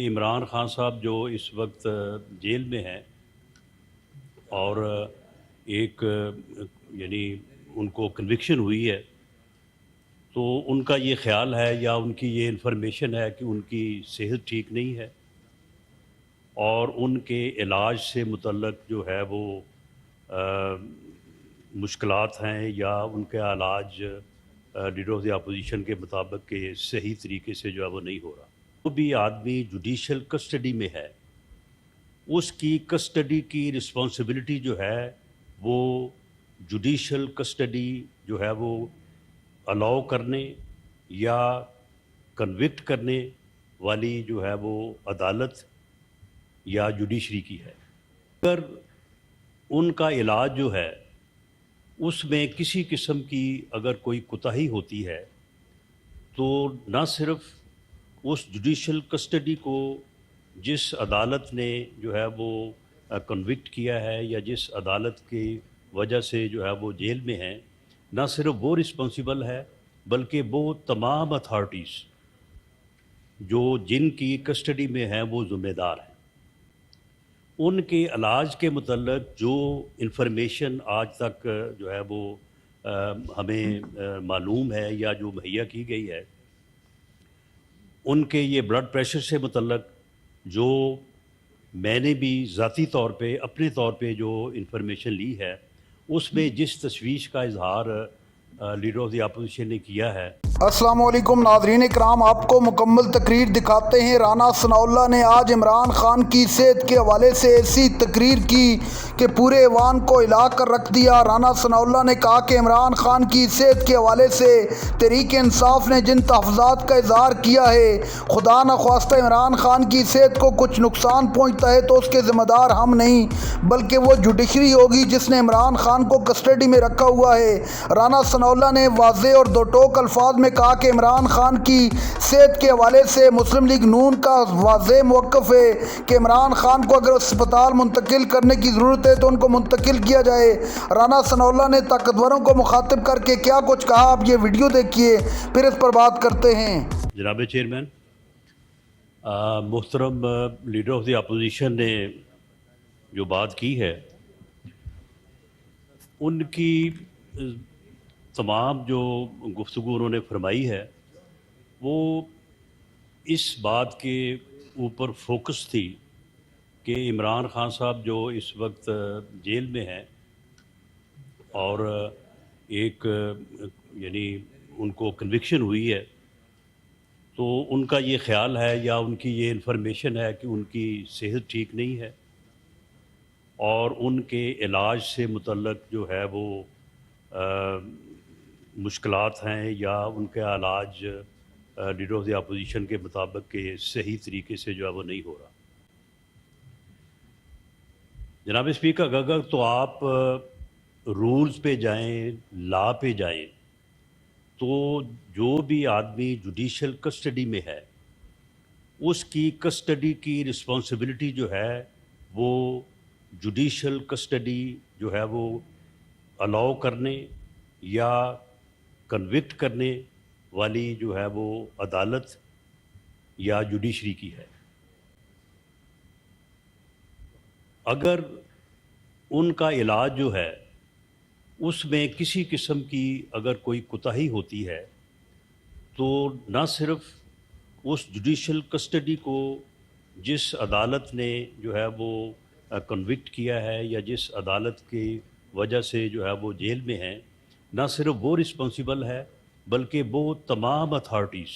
عمران خان صاحب جو اس وقت جیل میں ہیں اور ایک یعنی ان کو کنوکشن ہوئی ہے، تو ان کا یہ خیال ہے یا ان کی یہ انفارمیشن ہے کہ ان کی صحت ٹھیک نہیں ہے اور ان کے علاج سے متعلق جو ہے وہ مشکلات ہیں یا ان کا علاج لیڈر آف دی اپوزیشن کے مطابق کہ صحیح طریقے سے جو ہے وہ نہیں ہو رہا۔ جو بھی آدمی جوڈیشل کسٹڈی میں ہے اس کی کسٹڈی کی رسپانسبلٹی جو ہے وہ جوڈیشل کسٹڈی جو ہے وہ الاؤ کرنے یا کنوکٹ کرنے والی جو ہے وہ عدالت یا جوڈیشری کی ہے۔ اگر ان کا علاج جو ہے اس میں کسی قسم کی اگر کوئی کوتاہی ہوتی ہے تو نہ صرف اس جوڈیشل کسٹڈی کو جس عدالت نے جو ہے وہ کنوکٹ کیا ہے یا جس عدالت کی وجہ سے جو ہے وہ جیل میں ہیں، نہ صرف وہ رسپانسیبل ہے بلکہ وہ تمام اتھارٹیز جو جن کی کسٹڈی میں ہیں وہ ذمہ دار ہیں۔ ان کے علاج کے متعلق جو انفارمیشن آج تک جو ہے وہ ہمیں معلوم ہے یا جو مہیا کی گئی ہے، ان کے یہ بلڈ پریشر سے متعلق جو میں نے بھی ذاتی طور پہ اپنے طور پہ جو انفارمیشن لی ہے، اس میں جس تشویش کا اظہار لیڈر آف دی اپوزیشن نے کیا ہے۔ السلام علیکم ناظرین اکرام، آپ کو مکمل تقریر دکھاتے ہیں۔ رانا ثناءاللہ نے آج عمران خان کی صحت کے حوالے سے ایسی تقریر کی کہ پورے ایوان کو ہلا کر رکھ دیا۔ رانا ثناءاللہ نے کہا کہ عمران خان کی صحت کے حوالے سے تحریک انصاف نے جن تحفظات کا اظہار کیا ہے، خدا نخواستہ عمران خان کی صحت کو کچھ نقصان پہنچتا ہے تو اس کے ذمہ دار ہم نہیں بلکہ وہ جوڈیشری ہوگی جس نے عمران خان کو کسٹڈی میں رکھا ہوا ہے۔ رانا ثناءاللہ نے واضح اور دو ٹوک الفاظ میں کہا کہ عمران خان کی صحت کے حوالے سے مسلم لیگ نون کا واضح موقف ہے کہ عمران خان کو اگر اسپتال منتقل کرنے کی ضرورت ہے تو ان کو منتقل کیا جائے۔ رانا ثناءاللہ نے طاقتوروں کو مخاطب کر کے کیا کچھ کہا، آپ یہ ویڈیو دیکھیے پھر اس پر بات کرتے ہیں۔ جناب چیئرمین، محترم لیڈر آف دی اپوزیشن نے جو بات کی ہے، ان کی تمام جو گفتگو انہوں نے فرمائی ہے وہ اس بات کے اوپر فوکس تھی کہ عمران خان صاحب جو اس وقت جیل میں ہیں اور ایک یعنی ان کو کنوکشن ہوئی ہے، تو ان کا یہ خیال ہے یا ان کی یہ انفارمیشن ہے کہ ان کی صحت ٹھیک نہیں ہے اور ان کے علاج سے متعلق جو ہے وہ مشکلات ہیں یا ان کا علاج لیڈر آف دی اپوزیشن کے مطابق کہ صحیح طریقے سے جو ہے وہ نہیں ہو رہا۔ جناب اسپیکر، اگر تو آپ رولز پہ جائیں، لا پہ جائیں، تو جو بھی آدمی جوڈیشل کسٹڈی میں ہے اس کی کسٹڈی کی رسپانسبلٹی جو ہے وہ جوڈیشل کسٹڈی جو ہے وہ الاؤ کرنے یا کنوکٹ کرنے والی جو ہے وہ عدالت یا جوڈیشری کی ہے۔ اگر ان کا علاج جو ہے اس میں کسی قسم کی اگر کوئی کوتاہی ہوتی ہے تو نہ صرف اس جوڈیشل کسٹڈی کو جس عدالت نے جو ہے وہ کنوکٹ کیا ہے یا جس عدالت کی وجہ سے جو ہے وہ جیل میں ہیں، نہ صرف وہ رسپانسیبل ہے بلکہ وہ تمام اتھارٹیز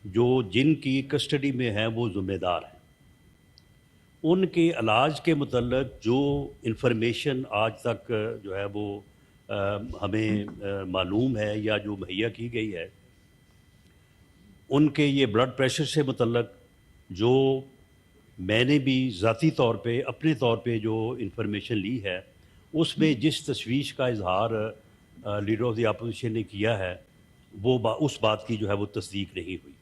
جو جن کی کسٹڈی میں ہیں وہ ذمہ دار ہیں۔ ان کے علاج کے متعلق جو انفارمیشن آج تک جو ہے وہ ہمیں معلوم ہے یا جو مہیا کی گئی ہے، ان کے یہ بلڈ پریشر سے متعلق جو میں نے بھی ذاتی طور پہ اپنے طور پہ جو انفارمیشن لی ہے، اس میں جس تشویش کا اظہار لیڈر آف دی اپوزیشن نے کیا ہے وہ اس بات کی جو ہے وہ تصدیق نہیں ہوئی۔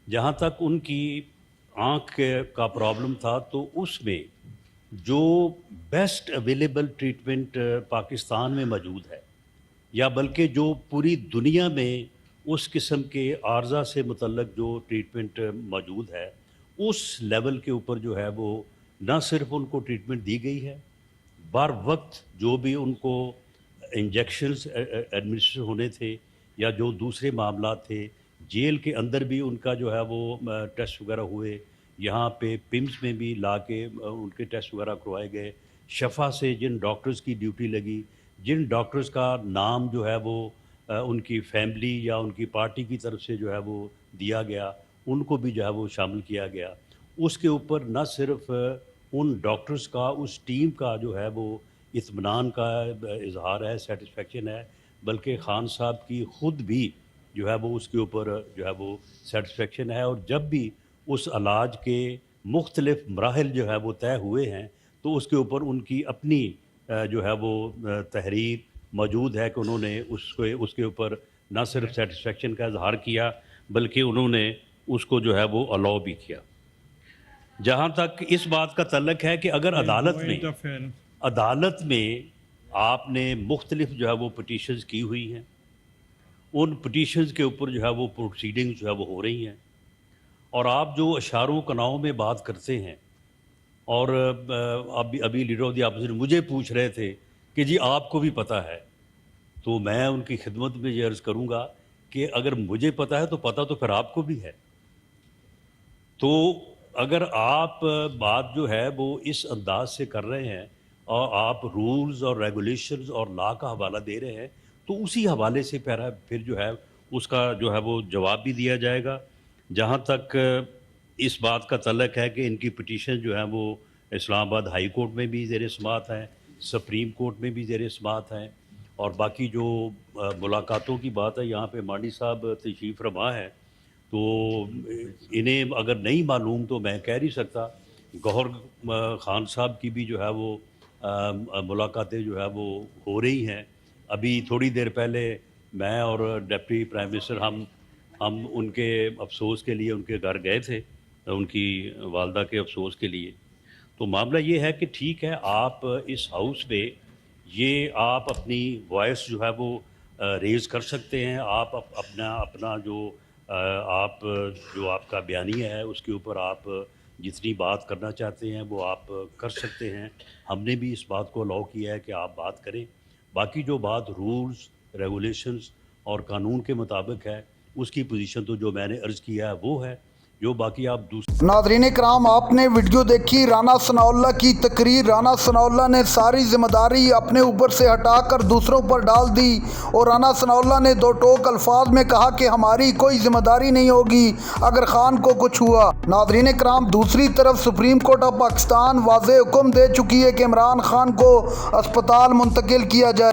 جہاں تک ان کی آنکھ کا پرابلم تھا تو اس میں جو بیسٹ اویلیبل ٹریٹمنٹ پاکستان میں موجود ہے یا بلکہ جو پوری دنیا میں اس قسم کے عارضہ سے متعلق جو ٹریٹمنٹ موجود ہے اس لیول کے اوپر جو ہے وہ نہ صرف ان کو ٹریٹمنٹ دی گئی ہے، بر وقت جو بھی ان کو انجیکشنز ایڈمنسٹر ہونے تھے یا جو دوسرے معاملات تھے، جیل کے اندر بھی ان کا جو ہے وہ ٹیسٹ وغیرہ ہوئے، یہاں پہ پمس میں بھی لا کے ان کے ٹیسٹ وغیرہ کروائے گئے، شفا سے جن ڈاکٹرز کی ڈیوٹی لگی، جن ڈاکٹرز کا نام جو ہے وہ ان کی فیملی یا ان کی پارٹی کی طرف سے جو ہے وہ دیا گیا، ان کو بھی جو ہے وہ شامل کیا گیا۔ اس کے اوپر نہ صرف ان ڈاکٹرز کا، اس ٹیم کا جو ہے وہ اطمینان کا اظہار ہے، سیٹسفیکشن ہے، بلکہ خان صاحب کی خود بھی جو ہے وہ اس کے اوپر جو ہے وہ سیٹسفیکشن ہے۔ اور جب بھی اس علاج کے مختلف مراحل جو ہے وہ طے ہوئے ہیں تو اس کے اوپر ان کی اپنی جو ہے وہ تحریر موجود ہے کہ انہوں نے اس کے اوپر نہ صرف سیٹسفیکشن کا اظہار کیا بلکہ انہوں نے اس کو جو ہے وہ الاؤ بھی کیا۔ جہاں تک اس بات کا تعلق ہے کہ اگر عدالت میں آپ نے مختلف جو ہے وہ پٹیشنز کی ہوئی ہیں، ان پٹیشنز کے اوپر جو ہے وہ پروسیڈنگ جو ہے وہ ہو رہی ہیں، اور آپ جو اشاروں کناؤں میں بات کرتے ہیں، اور ابھی لیڈر آف دی اپوزیشن مجھے پوچھ رہے تھے کہ جی آپ کو بھی پتہ ہے، تو میں ان کی خدمت میں یہ عرض کروں گا کہ اگر مجھے پتہ ہے تو پتہ تو پھر آپ کو بھی ہے۔ تو اگر آپ بات جو ہے وہ اس انداز سے کر رہے ہیں اور آپ رولز اور ریگولیشنز اور لا کا حوالہ دے رہے ہیں تو اسی حوالے سے پھر جو ہے اس کا جو ہے وہ جواب بھی دیا جائے گا۔ جہاں تک اس بات کا تعلق ہے کہ ان کی پٹیشن جو ہیں وہ اسلام آباد ہائی کورٹ میں بھی زیر سماعت ہیں، سپریم کورٹ میں بھی زیر سماعت ہیں، اور باقی جو ملاقاتوں کی بات ہے یہاں پہ مانڈی صاحب تشریف فرما ہے تو انہیں اگر نہیں معلوم تو میں کہہ نہیں سکتا۔ گوہر خان صاحب کی بھی جو ہے وہ ملاقاتیں جو ہے وہ ہو رہی ہیں۔ ابھی تھوڑی دیر پہلے میں اور ڈپٹی پرائم منسٹر ہم ان کے افسوس کے لیے ان کے گھر گئے تھے، ان کی والدہ کے افسوس کے لیے۔ تو معاملہ یہ ہے کہ ٹھیک ہے، آپ اس ہاؤس پہ یہ آپ اپنی وائس جو ہے وہ ریز کر سکتے ہیں، آپ اپنا جو آپ کا بیانیہ ہے اس کے اوپر آپ جتنی بات کرنا چاہتے ہیں وہ آپ کر سکتے ہیں۔ ہم نے بھی اس بات کو الاؤ کیا ہے کہ آپ بات کریں۔ باقی جو بات رولز، ریگولیشنز اور قانون کے مطابق ہے اس کی پوزیشن تو جو میں نے عرض کیا ہے وہ ہے، جو باقی آپ دوسرے۔ ناظرین کرام، آپ نے ویڈیو دیکھی رانا ثناء اللہ کی تقریر۔ رانا ثناء اللہ نے ساری ذمہ داری اپنے اوپر سے ہٹا کر دوسروں پر ڈال دی، اور رانا ثناء اللہ نے دو ٹوک الفاظ میں کہا کہ ہماری کوئی ذمہ داری نہیں ہوگی اگر خان کو کچھ ہوا۔ ناظرین کرام، دوسری طرف سپریم کورٹ آف پاکستان واضح حکم دے چکی ہے کہ عمران خان کو اسپتال منتقل کیا جائے۔